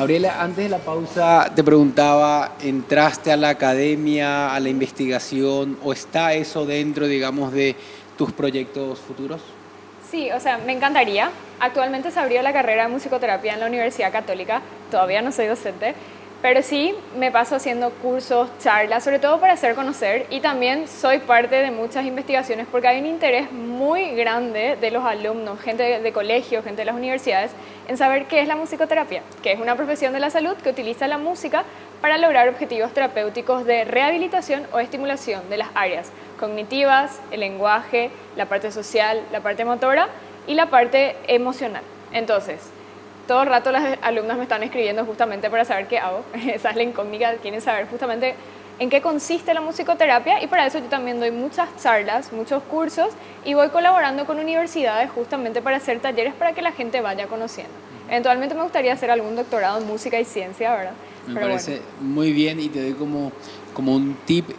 Gabriela, antes de la pausa te preguntaba, ¿entraste a la academia, a la investigación o está eso dentro, digamos, de tus proyectos futuros? Sí, o sea, me encantaría. Actualmente se abrió la carrera de musicoterapia en la Universidad Católica. Todavía no soy docente, pero sí me paso haciendo cursos, charlas, sobre todo para hacer conocer. Y también soy parte de muchas investigaciones porque hay un interés muy grande de los alumnos, gente de colegios, gente de las universidades, en saber qué es la musicoterapia, que es una profesión de la salud que utiliza la música para lograr objetivos terapéuticos de rehabilitación o estimulación de las áreas cognitivas, el lenguaje, la parte social, la parte motora y la parte emocional. Entonces, todo el rato las alumnas me están escribiendo justamente para saber qué hago. Esa es la incógnita, quieren saber justamente en qué consiste la musicoterapia y para eso yo también doy muchas charlas, muchos cursos y voy colaborando con universidades justamente para hacer talleres para que la gente vaya conociendo. Eventualmente me gustaría hacer algún doctorado en música y ciencia, ¿verdad? Me Pero parece bueno. muy bien y te doy como un tip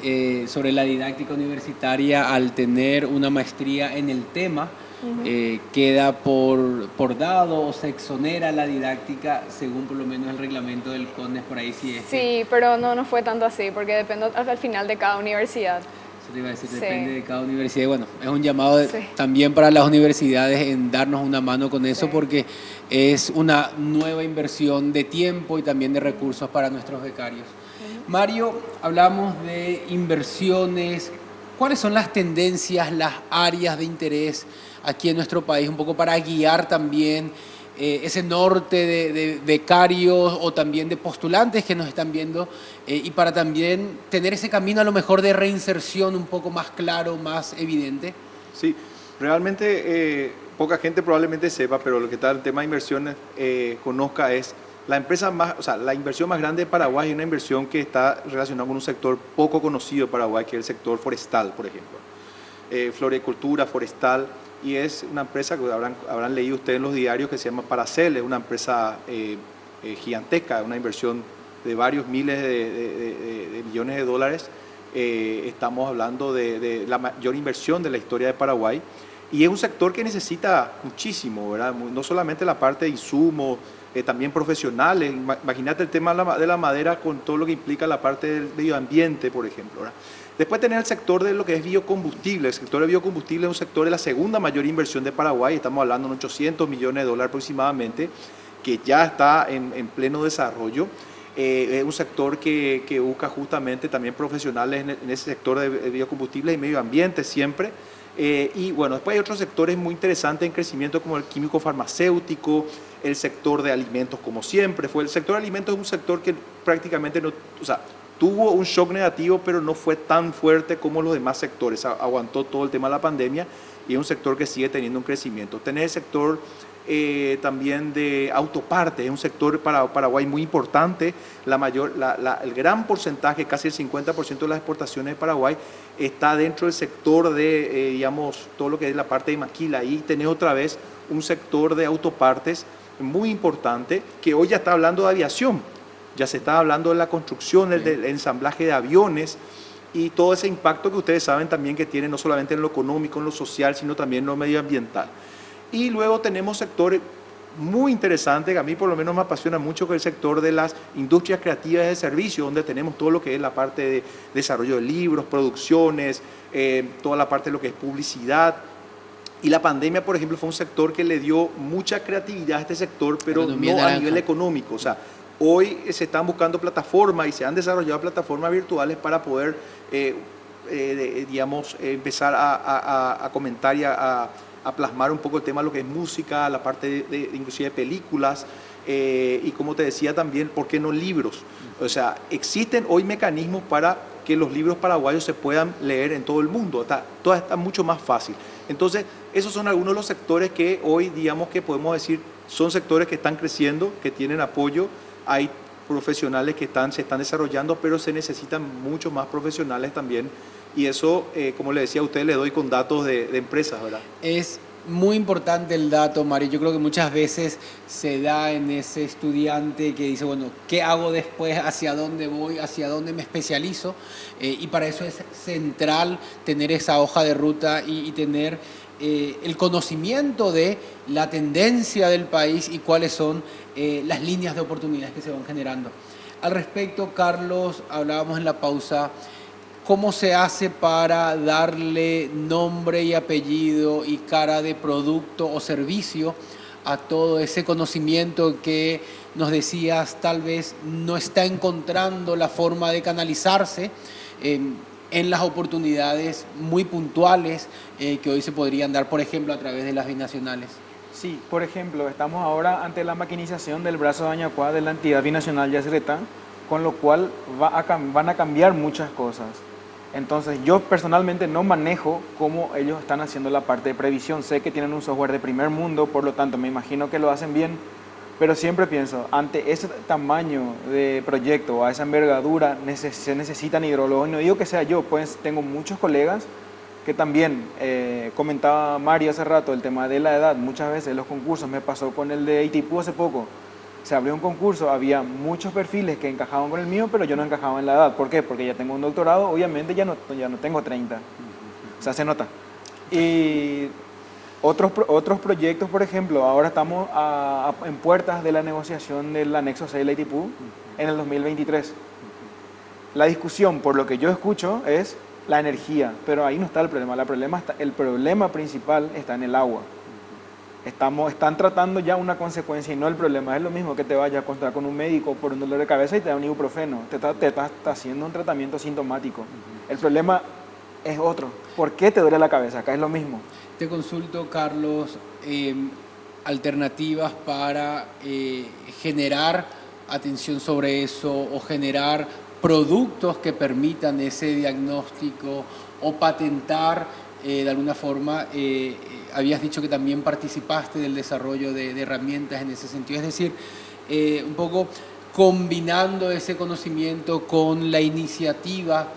sobre la didáctica universitaria. Al tener una maestría en el tema, queda por dado o se exonera la didáctica según por lo menos el reglamento del CONES por ahí si es que... Sí, pero no fue tanto así, porque depende al final de cada universidad. Eso te iba a decir, Sí, depende de cada universidad. Y bueno, es un llamado sí, también para las universidades en darnos una mano con sí. eso porque es una nueva inversión de tiempo y también de recursos para nuestros becarios. Mario, hablamos de inversiones. ¿Cuáles son las tendencias, las áreas de interés aquí en nuestro país? Un poco para guiar también ese norte de becarios o también de postulantes que nos están viendo y para también tener ese camino a lo mejor de reinserción un poco más claro, más evidente. Sí, realmente poca gente probablemente sepa, pero lo que está el tema de inversiones conozca es la empresa más, o sea, la inversión más grande de Paraguay es una inversión que está relacionada con un sector poco conocido de Paraguay, que es el sector forestal, por ejemplo. Floricultura, forestal, y es una empresa que habrán leído ustedes en los diarios que se llama Paracel, es una empresa gigantesca, una inversión de varios miles de millones de dólares. Estamos hablando de la mayor inversión de la historia de Paraguay y es un sector que necesita muchísimo, ¿verdad? No solamente la parte de insumos, también profesionales. Imagínate el tema de la madera con todo lo que implica la parte del medio ambiente, por ejemplo, ¿verdad? Después tener el sector de lo que es biocombustible. El sector de biocombustible es un sector de la segunda mayor inversión de Paraguay, estamos hablando de 800 millones de dólares aproximadamente, que ya está en pleno desarrollo. Es un sector que busca justamente también profesionales en ese sector de biocombustibles y medio ambiente siempre. Y bueno, después hay otros sectores muy interesantes en crecimiento como el químico farmacéutico, el sector de alimentos como siempre. El sector de alimentos es un sector que prácticamente no, o sea, tuvo un shock negativo, pero no fue tan fuerte como los demás sectores. Aguantó todo el tema de la pandemia y es un sector que sigue teniendo un crecimiento. Tener el sector también de autopartes, es un sector para Paraguay muy importante. El gran porcentaje, casi el 50% de las exportaciones de Paraguay está dentro del sector de, digamos, todo lo que es la parte de maquila. Ahí tenés otra vez un sector de autopartes muy importante que hoy ya está hablando de aviación. Ya se está hablando de la construcción, del ensamblaje de aviones y todo ese impacto que ustedes saben también que tiene no solamente en lo económico, en lo social, sino también en lo medioambiental. Y luego tenemos sectores muy interesantes, que a mí por lo menos me apasiona mucho, que es el sector de las industrias creativas de servicio, donde tenemos todo lo que es la parte de desarrollo de libros, producciones, toda la parte de lo que es publicidad. Y la pandemia, por ejemplo, fue un sector que le dio mucha creatividad a este sector, pero no a nivel económico. O sea, hoy se están buscando plataformas y se han desarrollado plataformas virtuales para poder, digamos, empezar a comentar y a plasmar un poco el tema de lo que es música, la parte inclusive de películas y como te decía también, ¿por qué no libros? O sea, existen hoy mecanismos para que los libros paraguayos se puedan leer en todo el mundo, todo está mucho más fácil. Entonces, esos son algunos de los sectores que hoy, digamos que podemos decir, son sectores que están creciendo, que tienen apoyo, hay profesionales que se están desarrollando, pero se necesitan muchos más profesionales también. Y eso, como le decía a usted, le doy con datos de empresas, ¿verdad? Es muy importante el dato, Mario. Yo creo que muchas veces se da en ese estudiante que dice, bueno, ¿qué hago después? ¿Hacia dónde voy? ¿Hacia dónde me especializo? Y para eso es central tener esa hoja de ruta y tener el conocimiento de la tendencia del país y cuáles son las líneas de oportunidades que se van generando. Al respecto, Carlos, hablábamos en la pausa, ¿cómo se hace para darle nombre y apellido y cara de producto o servicio a todo ese conocimiento que nos decías tal vez no está encontrando la forma de canalizarse en las oportunidades muy puntuales que hoy se podrían dar, por ejemplo, a través de las binacionales? Sí, por ejemplo, estamos ahora ante la maquinización del brazo de Añacuá de la entidad binacional Yacyretá, con lo cual van a cambiar muchas cosas. Entonces, yo personalmente no manejo cómo ellos están haciendo la parte de previsión. Sé que tienen un software de primer mundo, por lo tanto, me imagino que lo hacen bien, pero siempre pienso, ante ese tamaño de proyecto, a esa envergadura, se necesitan hidrólogos. No digo que sea yo, pues tengo muchos colegas que también, comentaba Mario hace rato, el tema de la edad. Muchas veces los concursos, me pasó con el de Itaipú hace poco, se abrió un concurso, había muchos perfiles que encajaban con el mío, pero yo no encajaba en la edad. ¿Por qué? Porque ya tengo un doctorado, obviamente ya no tengo 30. O sea, se nota. Y otros proyectos, por ejemplo, ahora estamos en puertas de la negociación del anexo 6 de la Itaipú en el 2023. La discusión, por lo que yo escucho, es la energía, pero ahí no está el problema. El problema principal está en el agua. Están tratando ya una consecuencia y no el problema. Es lo mismo que te vayas a consultar con un médico por un dolor de cabeza y te da un ibuprofeno. Te está haciendo un tratamiento sintomático. El problema es otro. ¿Por qué te duele la cabeza? Acá es lo mismo. Te consulto, Carlos, alternativas para generar atención sobre eso o generar productos que permitan ese diagnóstico o patentar de alguna forma. Habías dicho que también participaste del desarrollo de herramientas en ese sentido, es decir, un poco combinando ese conocimiento con la iniciativa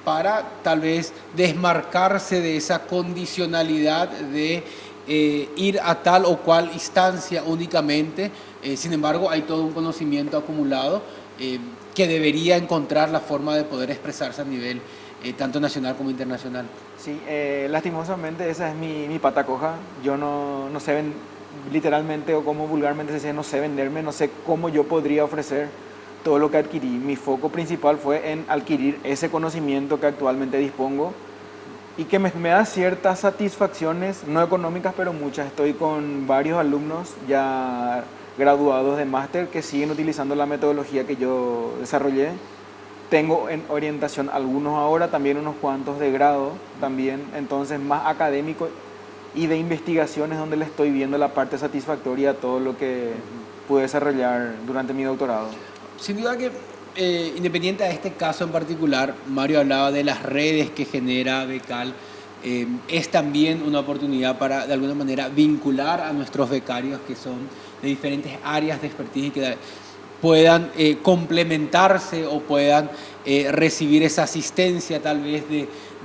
para tal vez desmarcarse de esa condicionalidad de ir a tal o cual instancia únicamente. Sin embargo, hay todo un conocimiento acumulado que debería encontrar la forma de poder expresarse a nivel tanto nacional como internacional. Sí, lastimosamente esa es mi pata coja. Yo no sé literalmente, o como vulgarmente se dice, no sé venderme, no sé cómo yo podría ofrecer todo lo que adquirí. Mi foco principal fue en adquirir ese conocimiento que actualmente dispongo y que me da ciertas satisfacciones, no económicas, pero muchas. Estoy con varios alumnos ya graduados de máster que siguen utilizando la metodología que yo desarrollé. Tengo en orientación algunos ahora, también unos cuantos de grado también, entonces más académico y de investigaciones donde le estoy viendo la parte satisfactoria a todo lo que pude desarrollar durante mi doctorado. Sin duda que, independiente de este caso en particular, Mario hablaba de las redes que genera Becal. Es también una oportunidad para, de alguna manera, vincular a nuestros becarios que son de diferentes áreas de expertise y que puedan complementarse o puedan recibir esa asistencia tal vez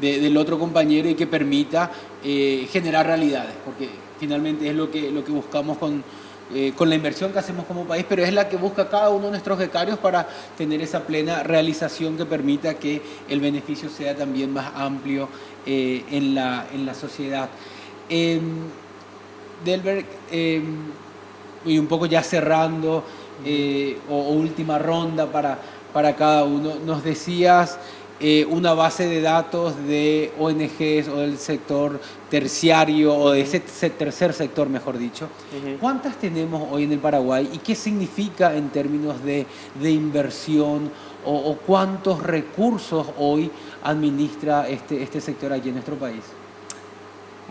del otro compañero y que permita generar realidades, porque finalmente es lo que buscamos con la inversión que hacemos como país, pero es la que busca cada uno de nuestros becarios para tener esa plena realización que permita que el beneficio sea también más amplio en la sociedad. Delbert, y un poco ya cerrando, o última ronda para cada uno, nos decías una base de datos de ONGs o del sector terciario o de ese tercer sector, mejor dicho. ¿Cuántas tenemos hoy en el Paraguay y qué significa en términos de inversión o cuántos recursos hoy administra este sector aquí en nuestro país?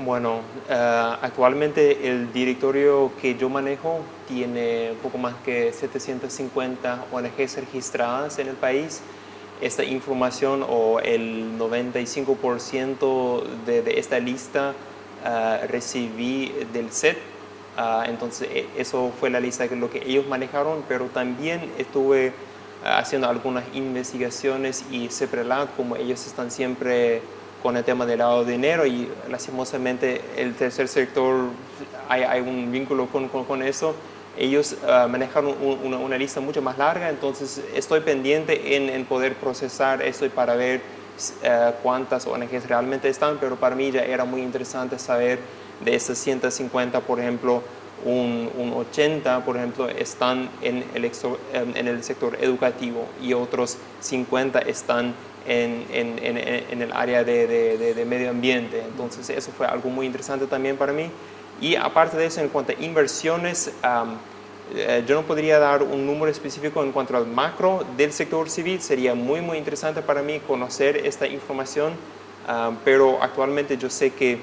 Bueno, actualmente el directorio que yo manejo tiene poco más que 750 ONGs registradas en el país. Esta información o el 95% de esta lista recibí del SET. Entonces eso fue la lista de lo que ellos manejaron, pero también estuve haciendo algunas investigaciones y CEPRELAT, como ellos están siempre con el tema del lavado de dinero y lastimosamente el tercer sector hay un vínculo con eso. Ellos manejaron una lista mucho más larga, entonces estoy pendiente en poder procesar esto y para ver cuántas ONGs realmente están, pero para mí ya era muy interesante saber de esas 150, por ejemplo, un 80, por ejemplo, están en el sector educativo y otros 50 están en el área de medio ambiente. Entonces eso fue algo muy interesante también para mí. Y aparte de eso, en cuanto a inversiones, yo no podría dar un número específico en cuanto al macro del sector civil. Sería muy, muy interesante para mí conocer esta información, pero actualmente yo sé que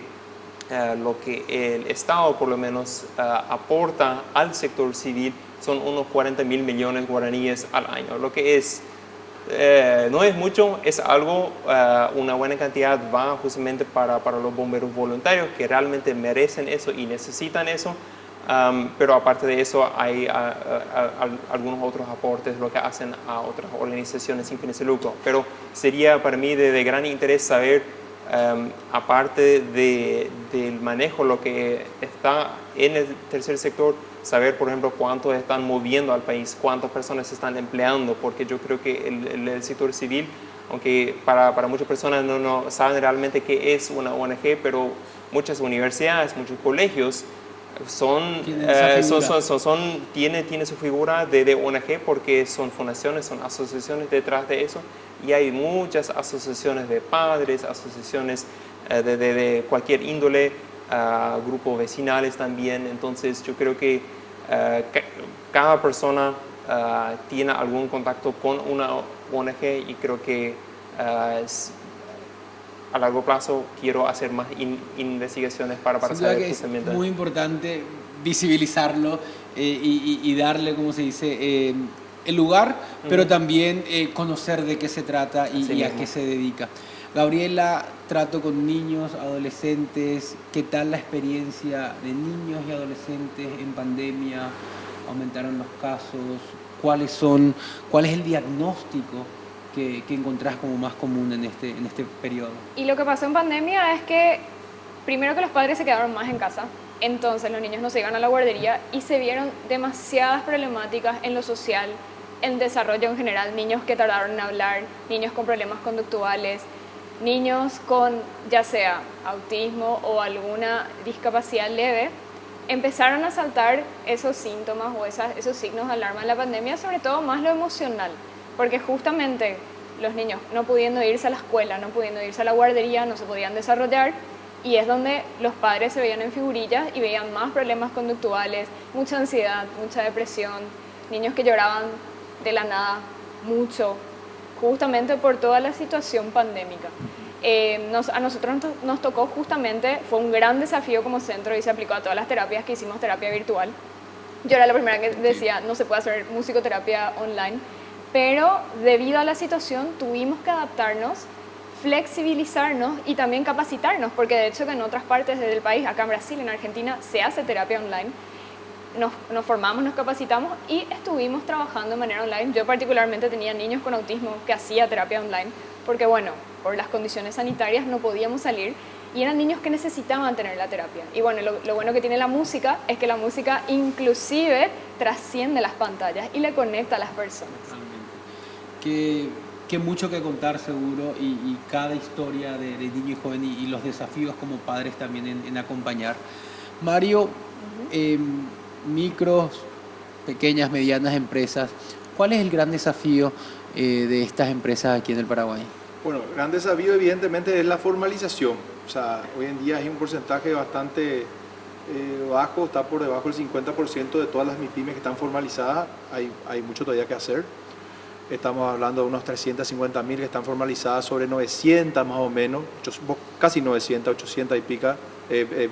lo que el Estado por lo menos aporta al sector civil son unos 40.000 millones guaraníes al año, lo que es no es mucho, es algo, una buena cantidad va justamente para los bomberos voluntarios que realmente merecen eso y necesitan eso, pero aparte de eso hay algunos otros aportes, lo que hacen a otras organizaciones sin fines de lucro. Pero sería para mí de gran interés saber, aparte del manejo, lo que está en el tercer sector, saber, por ejemplo, cuántos están moviendo al país, cuántas personas se están empleando, porque yo creo que el sector civil, aunque para muchas personas no saben realmente qué es una ONG, pero muchas universidades, muchos colegios tienen su figura de ONG porque son fundaciones, son asociaciones detrás de eso, y hay muchas asociaciones de padres, asociaciones de cualquier índole, grupos vecinales también. Entonces yo creo que cada persona tiene algún contacto con una ONG y creo que a largo plazo quiero hacer más investigaciones para saber que justamente. Es muy importante visibilizarlo y darle, como se dice, el lugar, pero también conocer de qué se trata y a qué se dedica. Gabriela, trato con niños, adolescentes. ¿Qué tal la experiencia de niños y adolescentes en pandemia? ¿Aumentaron los casos? ¿Cuál es el diagnóstico que encontrás como más común en este periodo? Y lo que pasó en pandemia es que, primero que los padres se quedaron más en casa, entonces los niños no se iban a la guardería y se vieron demasiadas problemáticas en lo social, en desarrollo en general, niños que tardaron en hablar, niños con problemas conductuales, niños con ya sea autismo o alguna discapacidad leve. Empezaron a saltar esos síntomas o esos signos de alarma en la pandemia, sobre todo más lo emocional, porque justamente los niños no pudiendo irse a la escuela, no pudiendo irse a la guardería, no se podían desarrollar, y es donde los padres se veían en figurillas y veían más problemas conductuales, mucha ansiedad, mucha depresión, niños que lloraban de la nada mucho, justamente por toda la situación pandémica. A nosotros nos tocó justamente, fue un gran desafío como centro y se aplicó a todas las terapias que hicimos, terapia virtual. Yo era la primera que decía, no se puede hacer musicoterapia online, pero debido a la situación tuvimos que adaptarnos, flexibilizarnos y también capacitarnos, porque de hecho que en otras partes del país, acá en Brasil, en Argentina, se hace terapia online. Nos formamos, nos capacitamos y estuvimos trabajando de manera online. Yo particularmente tenía niños con autismo que hacía terapia online, porque bueno, por las condiciones sanitarias no podíamos salir y eran niños que necesitaban tener la terapia. Y bueno, lo bueno que tiene la música es que la música inclusive trasciende las pantallas y le conecta a las personas. Que mucho que contar seguro y cada historia de niño y joven y los desafíos como padres también en acompañar. Mario, micros, pequeñas, medianas empresas, ¿cuál es el gran desafío de estas empresas aquí en el Paraguay? Bueno, el gran desafío evidentemente es la formalización. O sea, hoy en día hay un porcentaje bastante bajo, está por debajo del 50% de todas las MIPYMES que están formalizadas. Hay mucho todavía que hacer. Estamos hablando de unos 350.000 que están formalizadas, sobre 900 más o menos, casi 900, 800 y pica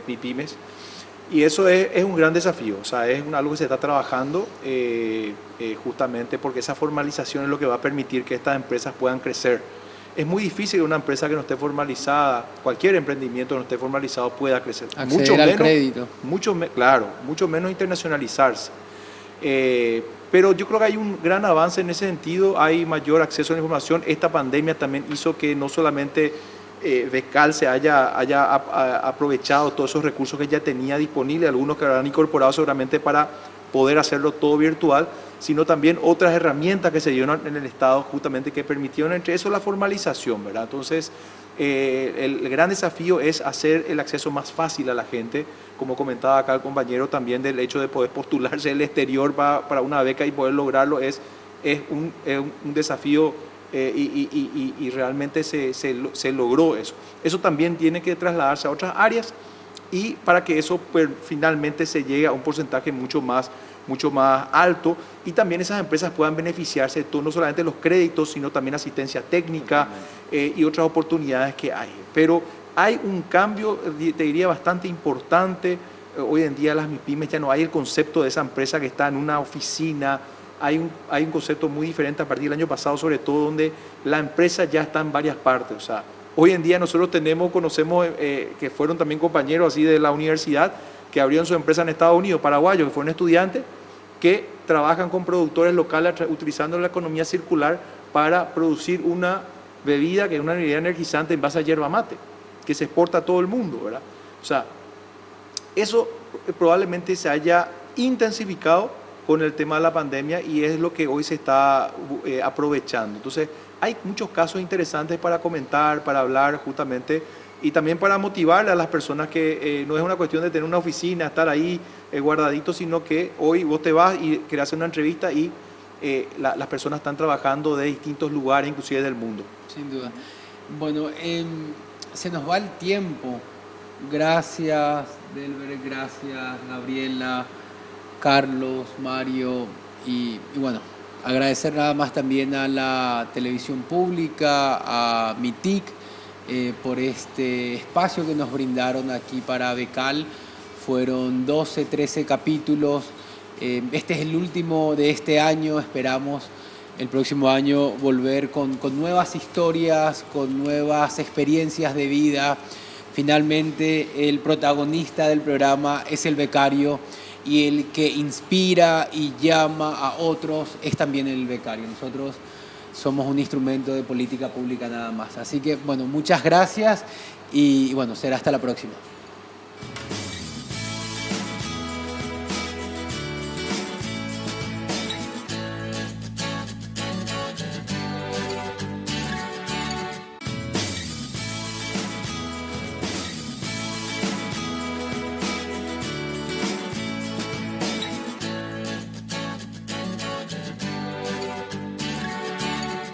MIPYMES. Y eso es un gran desafío, o sea, es algo que se está trabajando justamente porque esa formalización es lo que va a permitir que estas empresas puedan crecer. Es muy difícil que una empresa que no esté formalizada, cualquier emprendimiento que no esté formalizado pueda crecer. Acceder al crédito. Claro, mucho menos internacionalizarse. Pero yo creo que hay un gran avance en ese sentido, hay mayor acceso a la información. Esta pandemia también hizo que no solamente Becal se haya aprovechado todos esos recursos que ya tenía disponibles, algunos que habrán incorporado seguramente para poder hacerlo todo virtual, sino también otras herramientas que se dieron en el Estado justamente que permitieron entre eso la formalización, ¿verdad? Entonces, el gran desafío es hacer el acceso más fácil a la gente, como comentaba acá el compañero también del hecho de poder postularse al exterior para una beca y poder lograrlo es un desafío y realmente se logró eso. Eso también tiene que trasladarse a otras áreas y para que eso pues, finalmente se llegue a un porcentaje mucho más alto y también esas empresas puedan beneficiarse de todo, no solamente los créditos, sino también asistencia técnica y otras oportunidades que hay. Pero hay un cambio, te diría, bastante importante. Hoy en día las MIPYMES ya no hay el concepto de esa empresa que está en una oficina. Hay un concepto muy diferente a partir del año pasado, sobre todo donde la empresa ya está en varias partes. O sea, hoy en día nosotros conocemos que fueron también compañeros así de la universidad que abrieron su empresa en Estados Unidos, paraguayos, que fueron estudiantes, que trabajan con productores locales utilizando la economía circular para producir una bebida que es una bebida energizante en base a yerba mate, que se exporta a todo el mundo, ¿verdad? O sea, eso probablemente se haya intensificado con el tema de la pandemia y es lo que hoy se está aprovechando. Entonces, hay muchos casos interesantes para comentar, para hablar justamente y también para motivarle a las personas que no es una cuestión de tener una oficina, estar ahí guardadito, sino que hoy vos te vas y querés hacer una entrevista y las personas están trabajando de distintos lugares, inclusive del mundo. Sin duda. Bueno, se nos va el tiempo. Gracias, Delber, gracias, Gabriela, Carlos, Mario y bueno, agradecer nada más también a la televisión pública, a MITIC, por este espacio que nos brindaron aquí para Becal. Fueron 12, 13 capítulos. Este es el último de este año. Esperamos el próximo año volver con nuevas historias, con nuevas experiencias de vida. Finalmente, el protagonista del programa es el becario y el que inspira y llama a otros es también el becario. Nosotros somos un instrumento de política pública nada más. Así que, bueno, muchas gracias y bueno, será hasta la próxima.